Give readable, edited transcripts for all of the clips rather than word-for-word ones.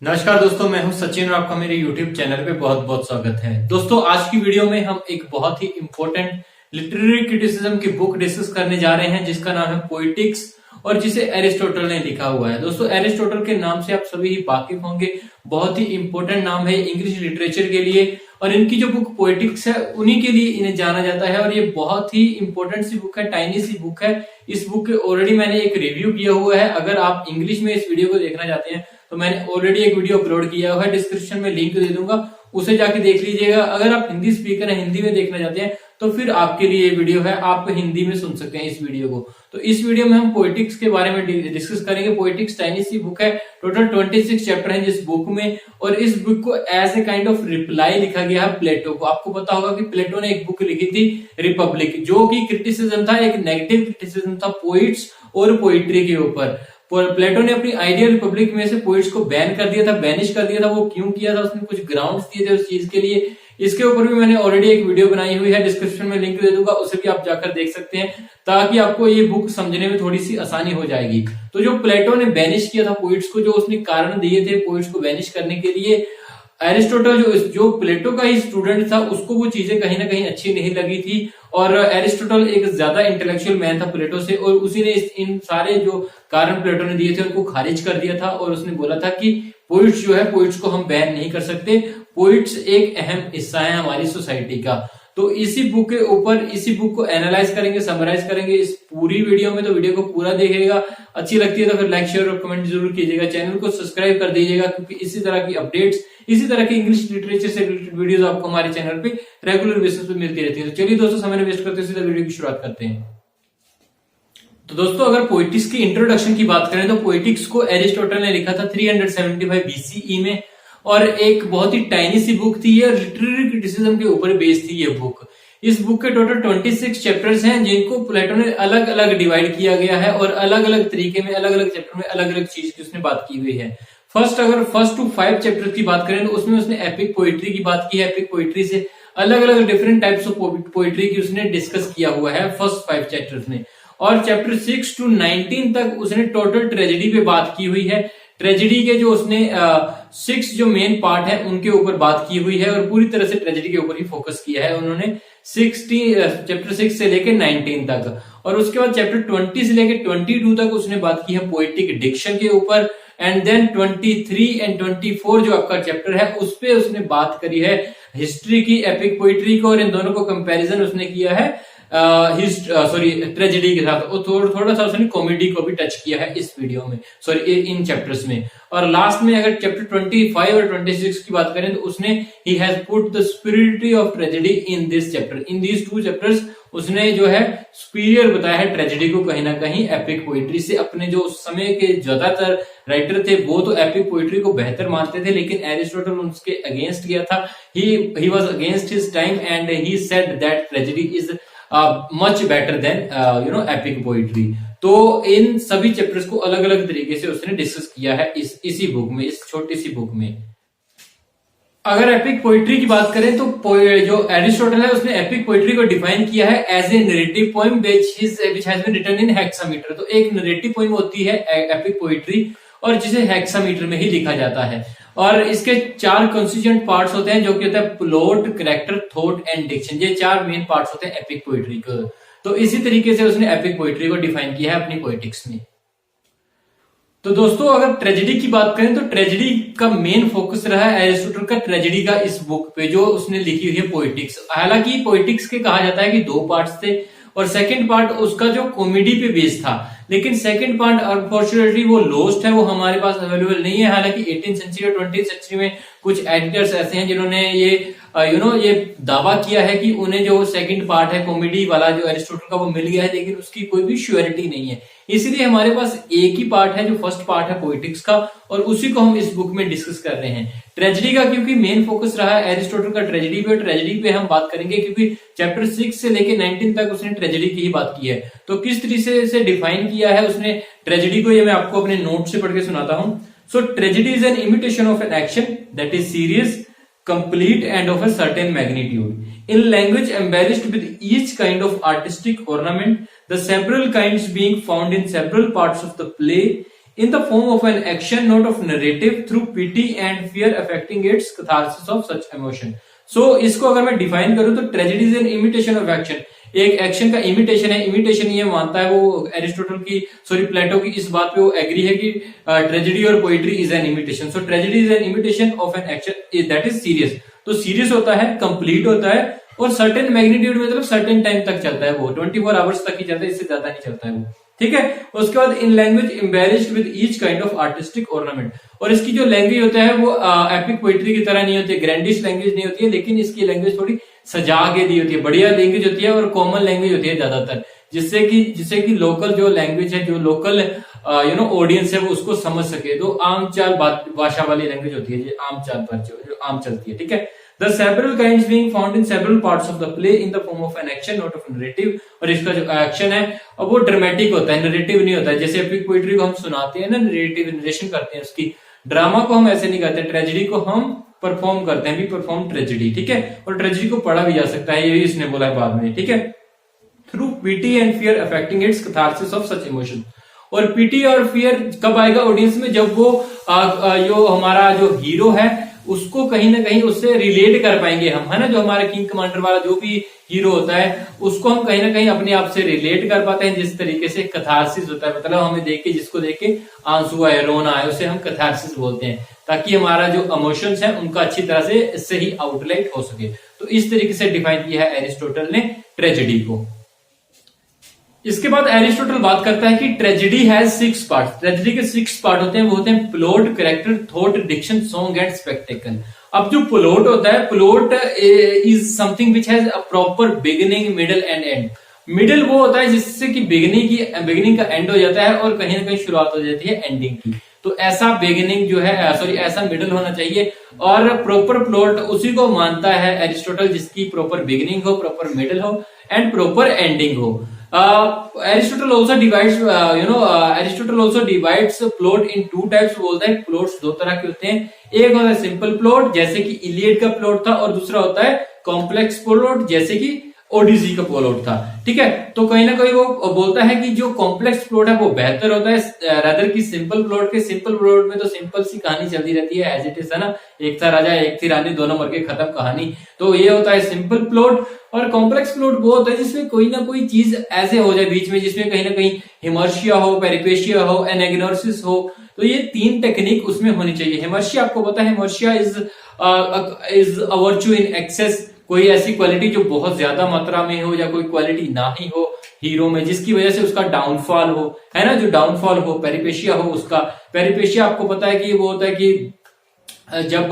नमस्कार दोस्तों, मैं हूं सचिन और आपका मेरे YouTube चैनल पे बहुत बहुत स्वागत है। दोस्तों, आज की वीडियो में हम एक बहुत ही इंपॉर्टेंट लिटरेरी क्रिटिसिज्म की बुक डिस्कस करने जा रहे हैं जिसका नाम है पोएटिक्स और जिसे एरिस्टोटल ने लिखा हुआ है। दोस्तों, एरिस्टोटल के नाम से आप सभी ही वाकिफ होंगे, बहुत ही इंपॉर्टेंट नाम है इंग्लिश लिटरेचर के लिए और इनकी जो बुक पोएटिक्स है उन्हीं के लिए इन्हें जाना जाता है और ये बहुत ही इंपॉर्टेंट सी बुक है, टाइनी सी बुक है। इस बुक के ऑलरेडी मैंने एक रिव्यू किया हुआ है। अगर आप इंग्लिश में इस वीडियो को देखना चाहते हैं तो मैंने ऑलरेडी एक वीडियो अपलोड किया हुआ है, डिस्क्रिप्शन में लिंक दे दूंगा, उसे जाके देख लीजिएगा। अगर आप हिंदी स्पीकर हैं, हिंदी में देखना चाहते हैं तो फिर आपके लिए ये वीडियो है, आप हिंदी में सुन सकते हैं इस वीडियो को। तो इस वीडियो में हम पोएटिक्स के बारे में डिस्कस करेंगे। पोएटिक्स टाइनी सी बुक है, टोटल 26 चैप्टर हैं जिस बुक में, और इस बुक को as a kind of reply लिखा गया है प्लेटो को। आपको पता होगा कि प्लेटो ने एक बुक लिखी थी रिपब्लिक, जो कि क्रिटिसिज्म था, एक नेगेटिव क्रिटिसिज्म था पोइट्स और पोइट्री के ऊपर। प्लेटो ने अपनी आइडिया रिपब्लिक में से पोइट्स को बैन कर दिया था, बैनिश कर दिया था। वो क्यों किया था, उसने कुछ ग्राउंड्स दिए थे उस चीज के लिए। इसके ऊपर भी मैंने ऑलरेडी एक वीडियो बनाई हुई है, डिस्क्रिप्शन में लिंक दे दूंगा, उसे भी आप जाकर देख सकते हैं ताकि आपको ये बुक समझने में थोड़ी सी आसानी हो जाएगी। तो जो प्लेटो ने बैनिश किया था पोइट्स को, जो उसने कारण दिए थे पोइट्स को बैनिश करने के लिए, एरिस्टोटल जो प्लेटो का ही स्टूडेंट था उसको वो चीजें कहीं ना कहीं अच्छी नहीं लगी थी। और एरिस्टोटल एक ज्यादा इंटेलेक्चुअल मैन था प्लेटो से, और उसी ने इन सारे जो कारण प्लेटो ने दिए थे उनको खारिज कर दिया था और उसने बोला था कि पोइट्स जो है, पोइट्स को हम बैन नहीं कर सकते, पोइट्स एक अहम हिस्सा है हमारी सोसाइटी का। तो इसी बुक के ऊपर इसी बुक को एनालाइज करेंगे, समराइज करेंगे इस पूरी वीडियो में। तो वीडियो को पूरा देखिएगा, अच्छी लगती है तो फिर लाइक शेयर और कमेंट जरूर कीजिएगा, चैनल को सब्सक्राइब कर दीजिएगा, क्योंकि इसी तरह की अपडेट्स, इसी तरह की इंग्लिश लिटरेचर से रिलेटेड वीडियोस आपको हमारे चैनल पे रेगुलर बेसिस पे मिलती रहती है। तो चलिए दोस्तों, समय वेस्ट करते हुए सीधा वीडियो की शुरुआत करते हैं। तो दोस्तों, अगर पोएटिक्स की इंट्रोडक्शन की बात करें तो पोएटिक्स को एरिस्टोटल ने लिखा था 375 बीसीई में, और एक बहुत ही टाइनी सी बुक थी ये, लिटरेरी क्रिटिसिज्म के ऊपर बेस्ड थी ये बुक। इस बुक के टोटल 26 चैप्टर्स हैं जिनको प्लेटो ने अलग अलग डिवाइड किया गया है और अलग अलग तरीके में, अलग अलग चैप्टर में अलग अलग चीज की उसने बात की हुई है। अगर फर्स्ट टू 5 चैप्टर की बात करें तो उसमें उसने एपिक पोइट्री की बात की है। एपिक पोइट्री से अलग अलग डिफरेंट टाइप्स ऑफ पोइट्री की उसने डिस्कस किया हुआ है फर्स्ट 5 चैप्टर्स में। और चैप्टर 6 to 19 तक उसने टोटल ट्रेजेडी पे बात की हुई है। ट्रेजेडी के जो उसने 6 जो मेन पार्ट है उनके ऊपर बात की हुई है और पूरी तरह से ट्रेजेडी के ऊपर ही फोकस किया है उन्होंने चैप्टर 6 से लेके 19 तक। और उसके बाद चैप्टर 20 से लेके 22 तक उसने बात की है पोएटिक डिक्शन के ऊपर। एंड देन 23 एंड 24 जो आपका चैप्टर है उस पे उसने बात करी है हिस्ट्री की, एपिक पोइट्री को, और इन दोनों को कंपैरिजन उसने किया है ट्रेजेडी के साथ। और थोड़ा सा उसने कॉमेडी को भी टच किया है इस वीडियो में, इन चैप्टर्स में। और लास्ट में अगर चैप्टर 25 और 26 की बात करें तो उसने he has put the spirit of tragedy in this chapter, in these 2 chapters उसने जो है सुपीरियर बताया है ट्रेजेडी को कहीं ना कहीं एपिक पोइट्री से। अपने जो उस समय के ज्यादातर राइटर थे वो तो एपिक पोइट्री को बेहतर मानते थे, लेकिन एरिस्टोटल उसके अगेंस्ट गया था। He was against his time and he said that tragedy is much better than epic poetry. तो इन सभी चैप्टर्स को अलग अलग तरीके से उसने डिस्कस किया है इसी बुक में, इस छोटी सी बुक में। अगर एपिक पोइट्री की बात करें तो जो एरिस्टोटल है उसने एपिक पोइट्री को डिफाइन किया है as a narrative poem which has been written in hexameter. तो एक नरेटिव पोएम होती है एपिक पोइट्री और जिसे हेक्सामीटर में ही लिखा जाता है। और इसके 4 कंस्टिट्यूएंट पार्ट्स होते हैं जो कि होता है plot, character, thought and diction. ये 4 मेन पार्ट्स होते हैं एपिक पोइट्री के। तो इसी तरीके से उसने एपिक पोइट्री को डिफाइन किया है अपनी पोएटिक्स में। तो दोस्तों, अगर ट्रेजेडी की बात करें तो ट्रेजेडी का मेन फोकस रहा है एरिस्टोटल का ट्रेजेडी का इस बुक पे जो उसने लिखी हुई है पोएटिक्स। हालांकि पोएटिक्स के कहा जाता है कि 2 पार्ट्स थे और सेकंड पार्ट उसका जो कॉमेडी पे बेस्ड था, लेकिन सेकंड पार्ट अनफॉर्चुनेटली वो लॉस्ट है, वो हमारे पास अवेलेबल नहीं है। हालांकि 18th सेंचुरी और 20th सेंचुरी में कुछ एडिटर्स ऐसे हैं जिन्होंने ये ये दावा किया है कि उन्हें जो सेकंड पार्ट है कॉमेडी वाला जो एरिस्टोटल का वो मिल गया है, लेकिन उसकी कोई भी श्योरिटी नहीं है। इसलिए हमारे पास एक ही पार्ट है जो फर्स्ट पार्ट है पोएटिक्स का, और उसी को हम इस बुक में डिस्कस कर रहे हैं। ट्रेजेडी का क्योंकि मेन फोकस रहा है एरिस्टोटल का ट्रेजेडी पे, ट्रेजेडी पे हम बात करेंगे क्योंकि चैप्टर 6 से लेके 19 तक उसने ट्रेजेडी की ही बात की है। तो किस तरीके से डिफाइन किया है उसने ट्रेजेडी को, ये मैं आपको अपने नोट से पढ़ के सुनाता हूं। So tragedy is an imitation of an action that is serious, complete and of a certain magnitude. In language embellished with each kind of artistic ornament, the several kinds being found in several parts of the play, in the form of an action, not of narrative, through pity and fear affecting its catharsis of such emotion. So इसको अगर मैं define करूं तो tragedy is an imitation of action, एक action का imitation है। Imitation ये मानता है वो एरिस्टोटल की प्लेटो की इस बात पे वो एग्री है कि ट्रेजेडी और poetry is an imitation. So tragedy is an imitation of an action that is serious. तो सीरियस होता है, कंप्लीट होता है और सर्टेन मैग्नीट्यूड मतलब सर्टेन टाइम तक चलता है, वो 24 आवर्स तक ही चलता है, इससे ज्यादा नहीं चलता है वो, ठीक है। उसके बाद in language embellished with each kind of artistic ornament, और इसकी जो लैंग्वेज होता है वो एपिक पोइट्री की तरह नहीं होती है, ग्रैंडिश लैंग्वेज नहीं होती है, लेकिन इसकी लैंग्वेज थोड़ी सजा के दी होती है, बढ़िया लैंग्वेज होती है और कॉमन लैंग्वेज होती है ज्यादातर, जिससे कि लोकल जो लैंग्वेज है, जो लोकल ऑडियंस है वो उसको समझ सके। तो आम चाल भाषा वाली लैंग्वेज होती है, जो आम चाल पर जो आम चलती है, ठीक है। The several kinds being found in several parts of the play in the form of an action, not of a narrative। और इसका जो एक्शन है अब वो ड्रामेटिक होता है, नरेटिव नहीं होता है। जैसे एपिक पोइट्री को हम सुनाते हैं ना, नरेटिव नरेशन करते हैं उसकी, ड्रामा को हम ऐसे नहीं करते, ट्रेजेडी को हम परफॉर्म करते हैं, भी परफॉर्म ट्रेजेडी, ठीक है। और ट्रेजेडी को पढ़ा भी जा सकता है, ये भी इसने बोला है बाद में, ठीक है। Through PT and fear affecting it's catharsis of such emotion. और पीटी और फियर कब आएगा ऑडियंस में, जब वो जो हमारा जो हीरो है उसको कहीं ना कहीं उससे रिलेट कर पाएंगे हम, है ना। जो हमारा किंग कमांडर वाला जो भी हीरो होता है उसको हम कहीं ना कहीं अपने आप से रिलेट कर पाते हैं, जिस तरीके से कैथारसिस होता है, मतलब हमें देख के, जिसको देख के आंसू आए, रोना आए, उसे हम कैथारसिस बोलते हैं, ताकि हमारा जो इमोशंस है उनका अच्छी तरह से इससे ही आउटलेट हो सके। तो इस तरीके से डिफाइन किया है एरिस्टोटल ने ट्रेजेडी को। इसके बाद एरिस्टोटल बात करता है कि ट्रेजेडी हैज 6 पार्ट। ट्रेजेडी के 6 पार्ट होते हैं, वो होते हैं plot, character, thought, diction, song and spectacle. अब जो प्लॉट होता है, plot is something which has a proper beginning, middle and end. Middle वो होता है जिससे कि बिगिनिंग का एंड हो जाता है और कहीं ना कहीं शुरुआत हो जाती है एंडिंग की। तो ऐसा बिगिनिंग जो है, ऐसा मिडल होना चाहिए। और प्रॉपर प्लॉट उसी को मानता है एरिस्टोटल जिसकी प्रॉपर बिगिनिंग हो, प्रॉपर मिडल हो एंड प्रॉपर एंडिंग हो। Aristotle also divides plot in 2 types। बोलता है प्लॉट्स 2 तरह के होते हैं, एक होता है सिंपल प्लॉट जैसे कि इलियड का प्लॉट था, और दूसरा होता है कॉम्प्लेक्स प्लॉट जैसे कि ओडिसी का प्लॉट था, ठीक है। तो कहीं ना कहीं वो बोलता है कि जो कॉम्प्लेक्स प्लॉट है वो बेहतर होता है रादर की सिंपल प्लॉट के। सिंपल प्लॉट में तो सिंपल सी कहानी चलती रहती है, एज इट इज, है ना, एक था राजा एक थी रानी, दोनों मर के खत्म कहानी। तो ये होता है सिंपल प्लॉट। और कॉम्प्लेक्स प्लॉट वो होता है जिसमें कोई ना कोई चीज ऐसे हो जाए बीच में, जिसमें कहीं ना कहीं हिमर्शिया हो, पेरिपेशिया हो, एनेग्नोसिस हो। तो ये 3 टेक्निक उसमें होनी चाहिए। हिमर्शिया आपको पता है, hamartia is a virtue in excess, कोई ऐसी क्वालिटी जो बहुत ज्यादा मात्रा में हो, या कोई क्वालिटी ना ही हो हीरो में जिसकी वजह से उसका डाउनफॉल हो, है ना, जो डाउनफॉल हो। पेरिपेशिया हो उसका, पेरिपेशिया आपको पता है कि वो होता है कि जब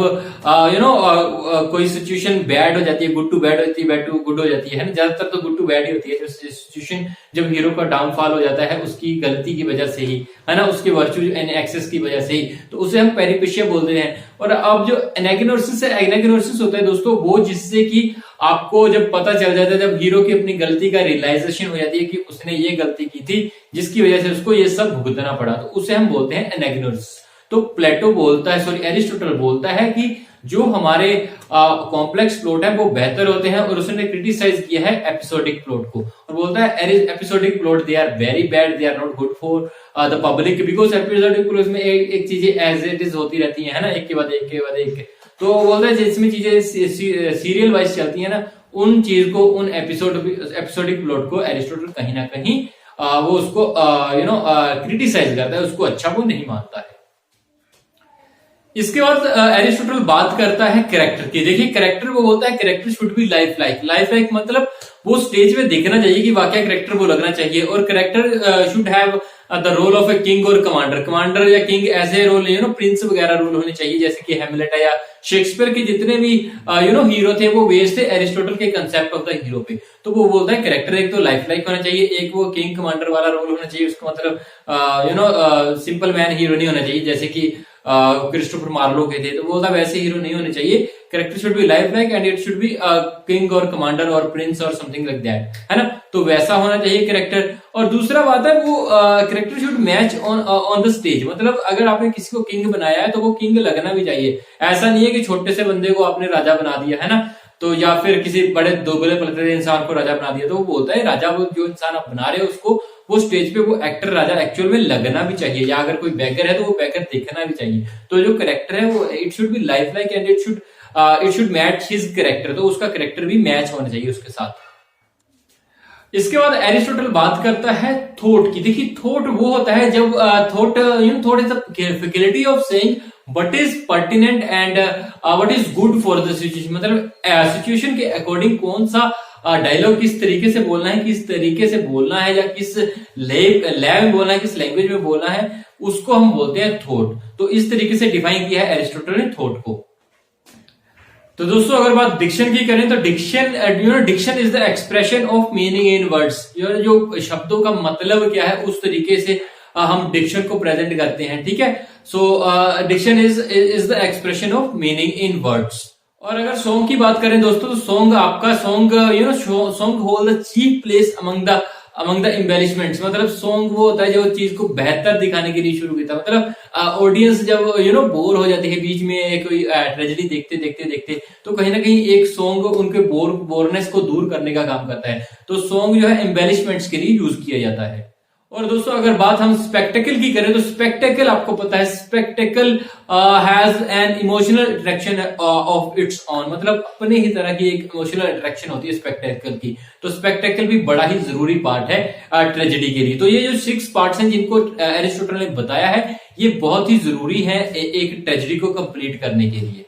कोई सिचुएशन बैड हो जाती है, गुड टू बैड होती है, बैड टू गुड हो जाती है ना, ज्यादातर तो गुड टू बैड ही होती है। जो सिचुएशन जब हीरो का डाउनफॉल हो जाता है उसकी गलती की वजह से ही, है ना, उसके वर्च्यू एंड एक्सेस की वजह से ही, तो उसे हम पेरिपेशिया बोलते हैं। और अब जो एनेग्नोसिस है, एनेग्नोसिस होता है दोस्तों वो जिससे कि आपको जब पता चल जाता है, जब हीरो की अपनी गलती का रियलाइजेशन हो जाती है कि उसने ये गलती की थी जिसकी वजह से उसको ये सब भुगतना पड़ा, तो उसे हम बोलते हैं एनेग्नोसिस। तो प्लेटो बोलता है, एरिस्टोटल बोलता है कि जो हमारे कॉम्प्लेक्स प्लॉट है वो बेहतर होते हैं, और उसने क्रिटिसाइज किया है एपिसोडिक प्लॉट को, और बोलता है episodic plot they are very bad, they are not good for the public, because episodic plot में एक चीजें एज इट इज होती रहती है ना, एक के बाद एक। तो बोलता है जिसमें चीजें सीरियल वाइज चलती है ना, उन चीज को, उन एपिसोडिक प्लॉट को एरिस्टोटल कहीं ना कहीं वो उसको क्रिटिसाइज करता है, उसको अच्छा वो नहीं मानता है। इसके बाद एरिस्टोटल बात करता है कैरेक्टर की। देखिए कैरेक्टर वो बोलता है character should be life like मतलब वो स्टेज पे देखना चाहिए कि वाकई कैरेक्टर वो लगना चाहिए। और character should have the role of a king और कमांडर या किंग ऐसे रोल नहीं, प्रिंस वगैरह रोल होने चाहिए, जैसे कि हेमलेट है या शेक्सपियर के जितने भी हीरो थे वो बेस्ड थे एरिस्टोटल के कंसेप्ट ऑफ द हीरो पे। तो वो बोलता है कैरेक्टर एक तो लाइफ होना चाहिए, एक वो किंग कमांडर वाला रोल होना चाहिए, उसका मतलब सिंपल मैन हीरो नहीं होना चाहिए जैसे कि क्रिस्टोफर मार्लो के थे, तो वो वैसे हीरो नहीं होने चाहिए। Character should be life and it should be king और कमांडर और प्रिंस और समथिंग लाइक दैट, है ना। तो वैसा होना चाहिए कैरेक्टर। और दूसरा बात है वो character should match on the stage, मतलब अगर आपने किसी को किंग बनाया है तो वो किंग लगना भी चाहिए। ऐसा नहीं है कि छोटे से बंदे को आपने राजा बना दिया, है ना, तो या फिर किसी बड़े दोगले पलटे इंसान को राजा बना दिया। तो वो बोलता है राजा वो जो इंसान आप बना रहे हो उसको वो स्टेज पे वो एक्टर राजा एक्चुअल में लगना भी चाहिए, या अगर कोई बैगर है तो वो बैगर दिखना भी चाहिए। तो जो करेक्टर है वो it should be life like and it should match his character, तो उसका करेक्टर भी मैच होना चाहिए उसके साथ। इसके बाद एरिस्टोटल बात करता है थॉट की। देखिए थॉट वो होता है जब thought thought is the faculty of saying what is pertinent and what is good for the situation, मतलब सिचुएशन के अकॉर्डिंग कौन सा डायलॉग किस तरीके से बोलना है, किस तरीके से बोलना है, या किस लय में बोलना है, किस लैंग्वेज में बोलना है, उसको हम बोलते हैं थॉट। तो इस तरीके से डिफाइन किया है एरिस्टोटल ने थॉट को। तो दोस्तों अगर बात डिक्शन की करें तो diction is the expression of meaning in words, जो शब्दों का मतलब क्या है उस तरीके से हम डिक्शन को प्रेजेंट करते हैं, ठीक है। So diction is the expression of meaning in words. और अगर सॉन्ग की बात करें दोस्तों तो सॉन्ग आपका song hold the chief place among the embellishments, मतलब सॉन्ग वो होता है जो चीज को बेहतर दिखाने के लिए शुरू किया, मतलब ऑडियंस जब बोर हो जाती है बीच में कोई ट्रेजेडी देखते देखते तो कहीं ना कहीं एक सॉन्ग उनके बोरनेस को दूर करने का काम करता है। तो सॉन्ग जो है एम्बेलिशमेंट्स के लिए यूज किया जाता है। और दोस्तों अगर बात हम स्पेक्टेकल की करें तो स्पेक्टेकल आपको पता है spectacle has an emotional attraction of its on, मतलब अपने ही तरह की एक इमोशनल अट्रैक्शन होती है स्पेक्टेकल की। तो स्पेक्टेकल भी बड़ा ही जरूरी पार्ट है ट्रेजेडी के लिए। तो ये जो 6 पार्ट्स हैं जिनको एरिस्टोटल ने बताया है ये बहुत ही जरूरी है एक ट्रेजेडी को कंप्लीट करने के लिए।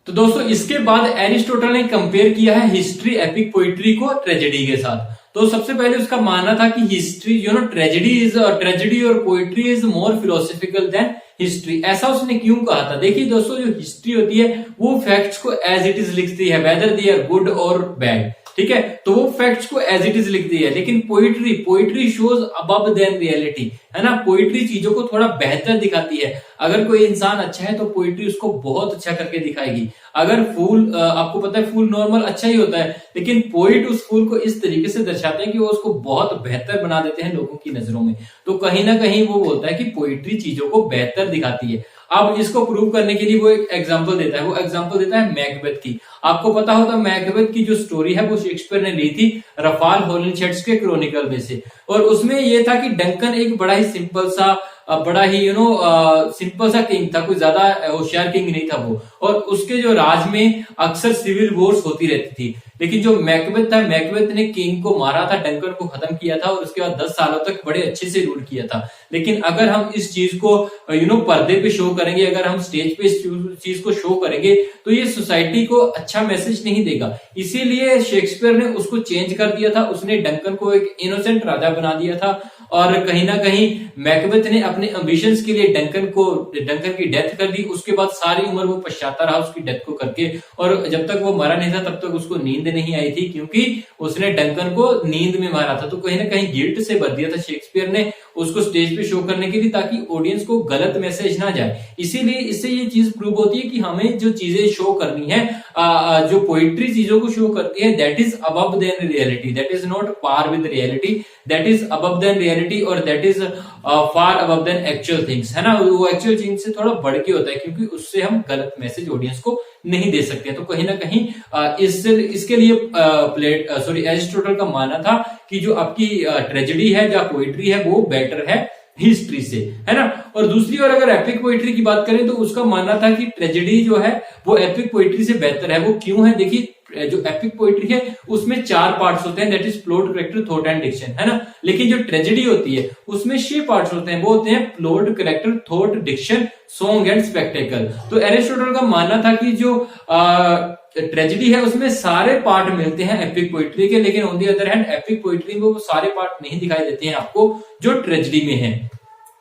तो दोस्तों इसके बाद एरिस्टोटल ने कंपेयर किया है हिस्ट्री एपिक पोइट्री को ट्रेजेडी के साथ। तो सबसे पहले उसका मानना था कि हिस्ट्री ट्रेजेडी और poetry is more philosophical than history. ऐसा उसने क्यों कहा था? देखिए दोस्तों जो हिस्ट्री होती है वो फैक्ट्स को एज इट इज लिखती है, वेदर दे आर गुड और बैड, ठीक है। तो वो फैक्ट्स को एज इट इज लिखती है। लेकिन poetry shows above than reality, है ना। पोइट्री चीजों को थोड़ा बेहतर दिखाती है। अगर कोई इंसान अच्छा है तो पोइट्री उसको बहुत अच्छा करके दिखाएगी। अगर फूल आपको पता है फूल नॉर्मल अच्छा ही होता है, लेकिन पोइट उस फूल को इस तरीके से दर्शाते हैं कि वो उसको बहुत बेहतर बना देते हैं लोगों की नजरों में। तो कहीं ना कहीं वो बोलता है कि पोइट्री चीजों को बेहतर दिखाती है। अब इसको प्रूव करने के लिए वो एक एग्जांपल देता है, वो एग्जांपल देता है मैकबेथ की। आपको पता होता मैकबेथ की जो स्टोरी है वो शेक्सपियर ने ली थी रफाल होलिनशेड्स के क्रॉनिकल में से। और उसमें ये था कि डंकन एक बड़ा ही सिंपल सा सिंपल सा किंग था, कोई ज्यादा होशियार किंग नहीं था वो। और उसके जो राज में अक्सर सिविल वॉर्स होती रहती थी। लेकिन जो मैकबेथ था, मैकबेथ ने किंग को मारा था, डंकन को खत्म किया था और उसके बाद 10 सालों तक बड़े अच्छे से रूल किया था। लेकिन अगर हम इस चीज को पर्दे पे शो करेंगे, अगर हम स्टेज पे इस चीज को शो करेंगे तो ये सोसाइटी को अच्छा मैसेज नहीं देगा। इसीलिए शेक्सपियर ने उसको चेंज कर दिया था। उसने डंकन को एक इनोसेंट राजा बना दिया था। और कहीं ना कहीं मैकबेथ ने अपने एम्बिशंस के लिए डंकन की डेथ कर दी। उसके बाद सारी उम्र वो पछताता रहा उसकी डेथ को करके। और जब तक वो मरा नहीं था तब तक उसको नींद नहीं आई थी, क्योंकि उसने डंकन को नींद में मारा था। तो कहीं ना कहीं गिल्ट से भर दिया था शेक्सपियर ने उसको स्टेज पे शो करने के लिए, ताकि ऑडियंस को गलत मैसेज ना जाए। इसीलिए इससे ये चीज प्रूव होती है कि हमें जो चीजें शो करनी है, जो पोइट्री चीजों को शो करती है, that is above than reality, that is not par with reality, that is above than reality और that is far above than actual things, है ना। वो एक्चुअल थिंग्स से थोड़ा बढ़ के होता है, क्योंकि उससे हम गलत मैसेज ऑडियंस को नहीं दे सकते। तो कहीं ना कहीं इसके लिए एरिस्टोटल का मानना था कि जो आपकी ट्रेजेडी है या पोइट्री है वो बेटर है हिस्ट्री से, है ना। और दूसरी ओर अगर एपिक पोइट्री की बात करें तो उसका मानना था कि ट्रेजेडी जो है वो एपिक पोइट्री से बेहतर है। वो क्यों है? देखिए जो एपिक पोइट्री है उसमें 4 पार्ट्स होते हैं, that is plot, character, thought and diction, है ना। लेकिन जो ट्रेजेडी होती है उसमें 6 पार्ट्स होते हैं, वो होते हैं plot, character, thought, diction, song and spectacle. तो एरिस्टोटल का मानना था कि जो ट्रेजेडी है उसमें सारे पार्ट मिलते हैं एपिक पोइट्री के, लेकिन on the other hand epic poetry में वो सारे पार्ट नहीं दिखाई देते हैं आपको जो ट्रेजेडी में है।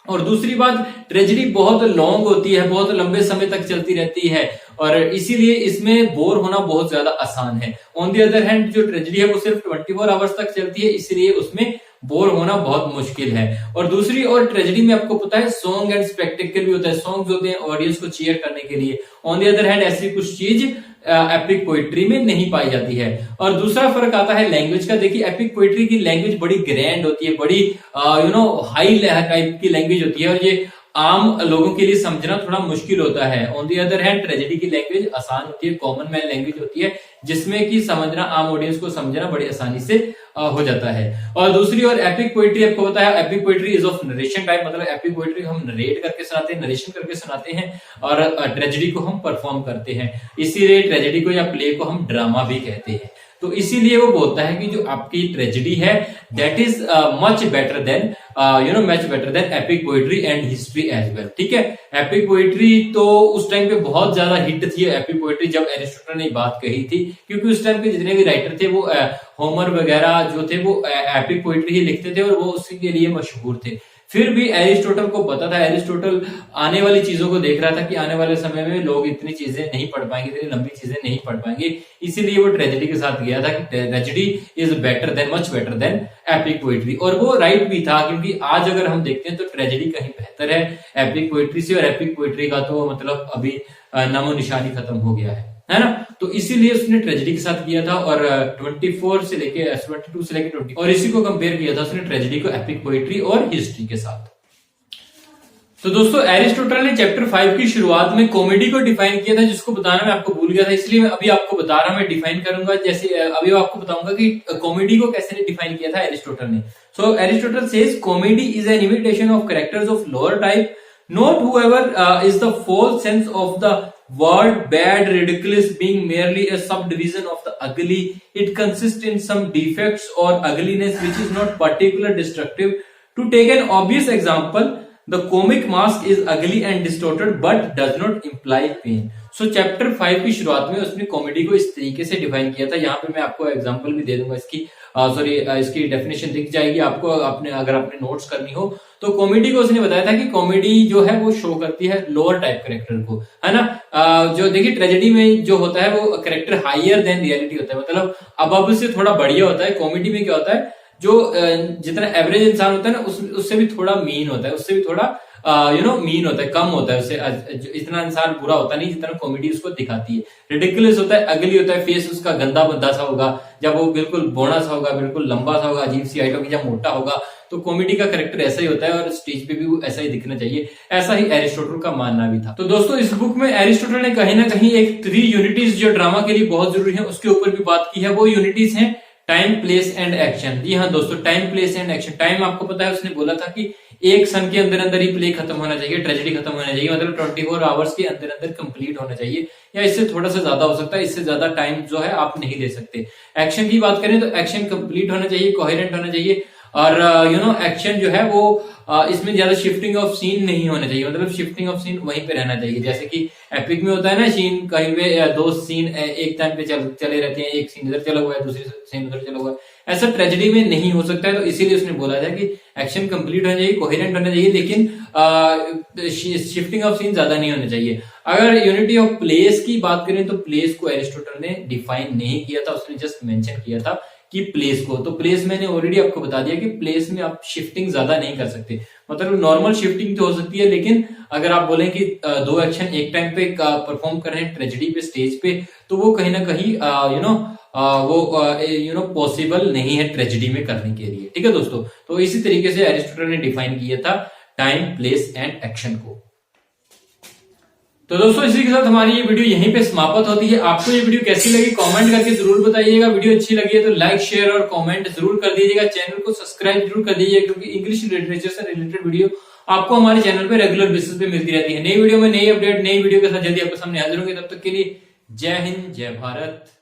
और दूसरी बात, ट्रेजेडी बहुत लॉन्ग होती है, बहुत लंबे समय तक चलती रहती है और इसीलिए इसमें बोर होना बहुत ज्यादा आसान है। ऑन दी अदर हैंड जो ट्रेजेडी है वो सिर्फ 24 आवर्स तक चलती है, इसलिए उसमें बोर होना बहुत मुश्किल है। और दूसरी और ट्रेजेडी में आपको पता है सॉन्ग एंड स्पेक्टेकल भी होता है, सॉन्ग्स होते हैं ऑडियंस को चीयर करने के लिए। ऑन दी अदर हैंड ऐसी कुछ चीज एपिक पोइट्री में नहीं पाई जाती है। और दूसरा फर्क आता है लैंग्वेज का। देखिए एपिक पोइट्री की लैंग्वेज बड़ी ग्रैंड होती है, बड़ी हाई टाइप की लैंग्वेज होती है, और ये आम लोगों के लिए समझना थोड़ा मुश्किल होता है। On the other hand tragedy की लैंग्वेज आसान होती है, कॉमन मैन लैंग्वेज होती है, जिसमें कि समझना आम ऑडियंस को समझना बड़ी आसानी से हो जाता है। और दूसरी ओर एपिक पोइट्री आपको पता है, epic poetry is of narration type, मतलब एपिक पोइट्री हम नरेट करके सुनाते हैं, नरेशन करके सुनाते हैं, और ट्रेजेडी को हम परफॉर्म करते हैं। इसीलिए ट्रेजेडी को या प्ले को हम ड्रामा भी कहते हैं। तो इसीलिए वो बोलता है कि जो आपकी ट्रेजेडी है that is much better than much better than epic poetry and history as well. ठीक है, एपिक पोइट्री तो उस टाइम पे बहुत ज्यादा हिट थी एपिक पोइट्री जब एरिस्टोटल ने बात कही थी, क्योंकि उस टाइम पे जितने भी राइटर थे वो होमर वगैरह जो थे वो एपिक पोइट्री ही लिखते थे और वो उसी के लिए मशहूर थे। फिर भी एरिस्टोटल को पता था, एरिस्टोटल आने वाली चीजों को देख रहा था कि आने वाले समय में लोग इतनी चीजें नहीं पढ़ पाएंगे, इतनी लंबी चीजें नहीं पढ़ पाएंगे, इसीलिए वो ट्रेजेडी के साथ गया था कि tragedy is better than much better than epic poetry. और वो राइट भी था, क्योंकि आज अगर हम देखते हैं तो ट्रेजेडी कहीं बेहतर है एपिक पोइट्री से, और एपिक पोइट्री का तो मतलब अभी नामो निशानी खत्म हो गया है ना। तो इसीलिए उसने ट्रेजेडी के साथ किया था, और 22 से लेके 20 और इसी को कंपेयर किया था उसने ट्रेजेडी को एपिक पोइट्री और हिस्ट्री के साथ। तो दोस्तों एरिस्टोटल ने चैप्टर 5 की शुरुआत में कॉमेडी को डिफाइन किया था, जिसको बताना मैं आपको भूल गया था, इसलिए मैं अभी आपको बता रहा, मैं डिफाइन करूंगा। जैसे अभी आपको बताऊंगा कि कॉमेडी को कैसे डिफाइन किया था एरिस्टोटल ने। सो Aristotle says comedy is an imitation of characters of lower type, not whoever is the false sense of the word bad, ridiculous being merely a subdivision of the ugly. It consists in some defects or ugliness which is not particularly destructive. To take an obvious example, the comic mask is ugly and distorted but does not imply pain. So chapter 5 की शुरुआत में उसने comedy को इस तरीके से define किया था। यहाँ पे मैं आपको एग्जांपल भी दे दूंगा इसकी, इसकी डेफिनेशन दिख जाएगी आपको, अगर आपने नोट्स करनी हो तो। कॉमेडी को उसने बताया था कि कॉमेडी जो है वो शो करती है लोअर टाइप करेक्टर को, है ना। जो देखिए ट्रेजेडी में जो होता है वो करेक्टर हायर देन रियलिटी होता है, मतलब अब से थोड़ा बढ़िया होता है। कॉमेडी में क्या होता है, जो जितना एवरेज इंसान होता है ना उससे भी थोड़ा मीन होता है, उससे भी थोड़ा मीन होता है, कम होता है, उससे इतना इंसान बुरा होता नहीं जितना कॉमेडी उसको दिखाती है। रिडिकुलस होता है, अगली होता है, फेस उसका गंदा बंदा सा होगा, जब वो बिल्कुल बोना सा होगा, बिल्कुल लंबा सा होगा, अजीब सी हाइट होगी, जब मोटा होगा। तो कॉमेडी का कैरेक्टर ऐसा ही होता है और स्टेज पे भी वो ऐसा ही दिखना चाहिए, ऐसा ही एरिस्टोटल का मानना भी था। तो दोस्तों इस बुक में एरिस्टोटल ने कहीं ना कहीं एक 3 यूनिटीज जो ड्रामा के लिए बहुत जरूरी है उसके ऊपर भी बात की है। वो यूनिटीज हैं टाइम, प्लेस एंड एक्शन। जी हाँ दोस्तों, time, place and action. Time आपको पता है उसने बोला था कि एक सन के अंदर अंदर ही प्ले खत्म होना चाहिए, ट्रेजेडी खत्म होना चाहिए, मतलब 24 आवर्स के अंदर अंदर कंप्लीट होना चाहिए, या इससे थोड़ा सा ज्यादा हो सकता है, इससे ज्यादा टाइम जो है आप नहीं दे सकते। एक्शन की बात करें तो एक्शन कंप्लीट होना चाहिए, कोहेरेंट होना चाहिए, और एक्शन जो है वो इसमें ज्यादा शिफ्टिंग ऑफ सीन नहीं होना चाहिए, मतलब शिफ्टिंग ऑफ सीन वहीं पे रहना चाहिए। जैसे कि एपिक में होता है ना, सीन कहीं पे 2 सीन एक टाइम पे चले रहते हैं, एक सीन इधर चला हुआ है, दूसरी सीन उधर चला हुआ है, ऐसा ट्रेजेडी में नहीं हो सकता है। तो इसीलिए उसने बोला था कि एक्शन कंप्लीट होना चाहिए, कोहेरेंट होना चाहिए, लेकिन शिफ्टिंग ऑफ सीन ज्यादा नहीं होना चाहिए। अगर यूनिटी ऑफ प्लेस की बात करें तो प्लेस को एरिस्टोटल ने डिफाइन नहीं किया था, उसने जस्ट मेंशन किया था कि प्लेस को। तो प्लेस मैंने ऑलरेडी आपको बता दिया कि प्लेस में आप शिफ्टिंग ज्यादा नहीं कर सकते, मतलब नॉर्मल शिफ्टिंग तो हो सकती है, लेकिन अगर आप बोलें कि 2 एक्शन एक टाइम पे परफॉर्म कर रहे हैं ट्रेजेडी पे, स्टेज पे, तो वो कहीं ना कहीं पॉसिबल नहीं है ट्रेजेडी में करने के लिए। ठीक है दोस्तों, तो इसी तरीके से एरिस्टोटल ने डिफाइन किया था टाइम, प्लेस एंड एक्शन को। तो दोस्तों इसी के साथ हमारी ये वीडियो यहीं पे समाप्त होती है। आपको ये वीडियो कैसी लगी कमेंट करके जरूर बताइएगा। वीडियो अच्छी लगी है तो लाइक, शेयर और कमेंट जरूर कर दीजिएगा। चैनल को सब्सक्राइब जरूर कर दीजिएगा, क्योंकि इंग्लिश लिटरेचर से रिलेटेड वीडियो आपको हमारे चैनल पे रेगुलर बेसिस पे मिलती रहती है। नई वीडियो में नई अपडेट, नई वीडियो के साथ जल्दी आपके सामने हाजिर होंगे। तब तक के लिए जय हिंद, जय भारत।